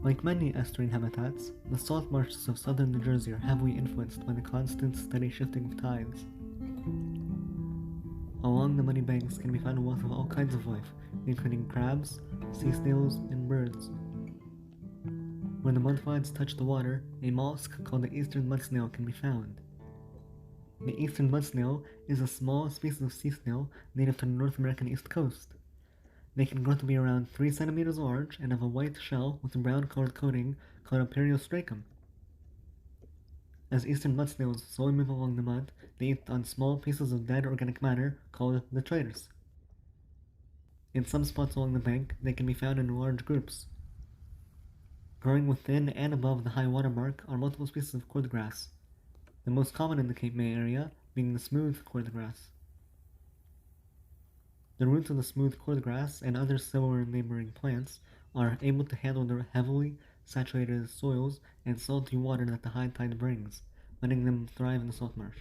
Like many estuarine habitats, the salt marshes of southern New Jersey are heavily influenced by the constant, steady shifting of tides. Along the muddy banks can be found a wealth of all kinds of life, including crabs, sea snails, and birds. When the mudfloods touch the water, a mollusk called the Eastern Mud Snail can be found. The Eastern Mud Snail is a small species of sea snail native to the North American East Coast. They can grow to be around 3 centimeters large and have a white shell with a brown-colored coating called a periostracum. As eastern mud snails slowly move along the mud, they eat on small pieces of dead organic matter called detritus. In some spots along the bank, they can be found in large groups. Growing within and above the high water mark are multiple species of cordgrass, the most common in the Cape May area being the smooth cordgrass. The roots of the smooth cordgrass and other similar neighboring plants are able to handle the heavily saturated soils and salty water that the high tide brings, letting them thrive in the salt marsh.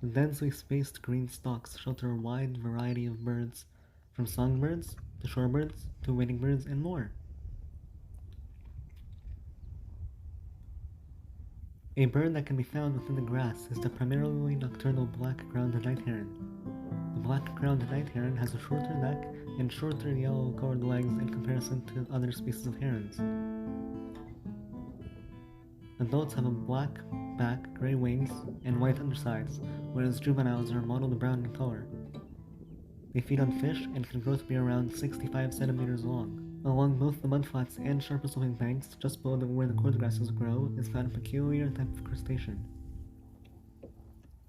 The densely spaced green stalks shelter a wide variety of birds, from songbirds to shorebirds to wading birds and more. A bird that can be found within the grass is the primarily nocturnal black-crowned night heron. The black-crowned night heron has a shorter neck and shorter yellow-colored legs in comparison to other species of herons. Adults have a black back, gray wings, and white undersides, whereas juveniles are mottled brown in color. They feed on fish and can grow to be around 65 centimeters long. Along both the mudflats and sharper-sloping banks, just below where the cordgrasses grow, is found a peculiar type of crustacean.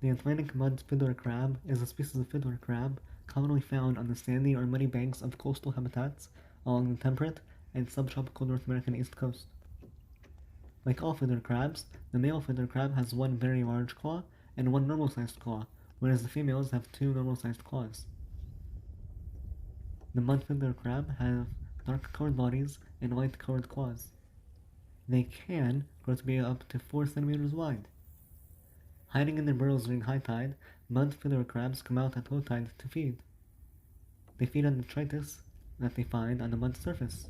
The Atlantic mud Fiddler Crab is a species of fiddler crab commonly found on the sandy or muddy banks of coastal habitats along the temperate and subtropical North American East Coast. Like all fiddler crabs, the male fiddler crab has one very large claw and one normal-sized claw, whereas the females have 2 normal-sized claws. The mud fiddler crab have dark-colored bodies and light-colored claws. They can grow to be up to 4 centimeters wide. Hiding in their burrows during high tide, mud fiddler crabs come out at low tide to feed. They feed on detritus that they find on the mud surface.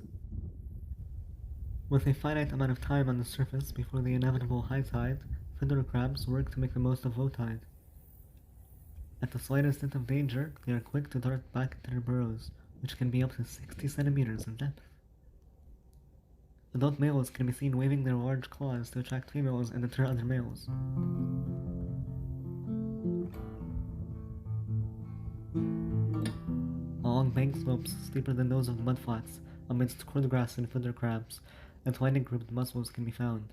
With a finite amount of time on the surface before the inevitable high tide, fiddler crabs work to make the most of low tide. At the slightest hint of danger, they are quick to dart back into their burrows, which can be up to 60 centimeters in depth. Adult males can be seen waving their large claws to attract females and deter other males. Along bank slopes steeper than those of the mudflats, amidst cordgrass and fiddler crabs, Atlantic-grouped mussels can be found.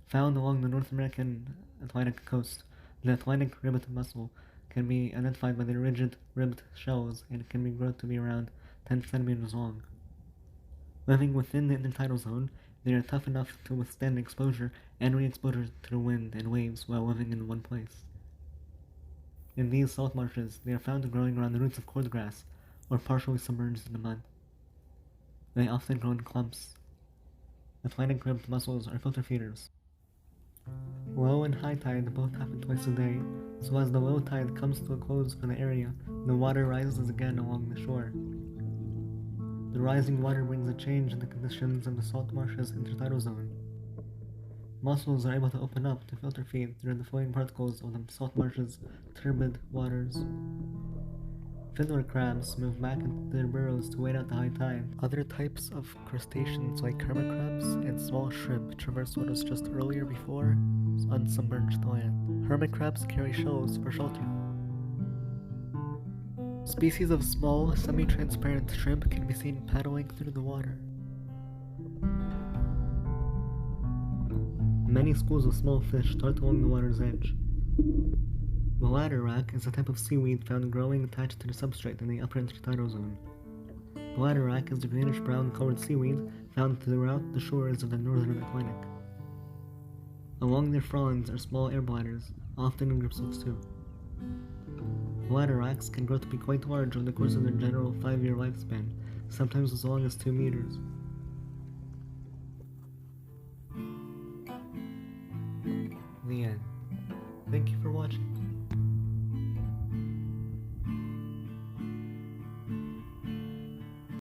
Found along the North American Atlantic coast, the Atlantic ribbed mussel can be identified by their rigid, ribbed shells and can be grown to be around 10 centimeters long. Living within the Intertidal Zone, they are tough enough to withstand exposure and re-exposure to the wind and waves while living in one place. In these salt marshes, they are found growing around the roots of cordgrass, or partially submerged in the mud. They often grow in clumps. Atlantic ribbed mussels are filter feeders. Low and high tide both happen twice a day, so as the low tide comes to a close for the area, the water rises again along the shore. The rising water brings a change in the conditions of the salt marshes intertidal zone. Mussels are able to open up to filter feed through the flowing particles of the salt marshes' turbid waters. Fiddler crabs move back into their burrows to wait out the high tide. Other types of crustaceans like hermit crabs and small shrimp traverse what was just earlier before unsubmerged land. Hermit crabs carry shells for shelter. Species of small, semi-transparent shrimp can be seen paddling through the water. Many schools of small fish dart along the water's edge. Bladderwrack is a type of seaweed found growing attached to the substrate in the upper intertidal zone. Bladderwrack is a greenish-brown colored seaweed found throughout the shores of the northern Atlantic. Along their fronds are small air bladders, often in groups of 2. Bladderwracks can grow to be quite large over the course of their general 5-year lifespan, sometimes as long as 2 meters. The end. Thank you for watching.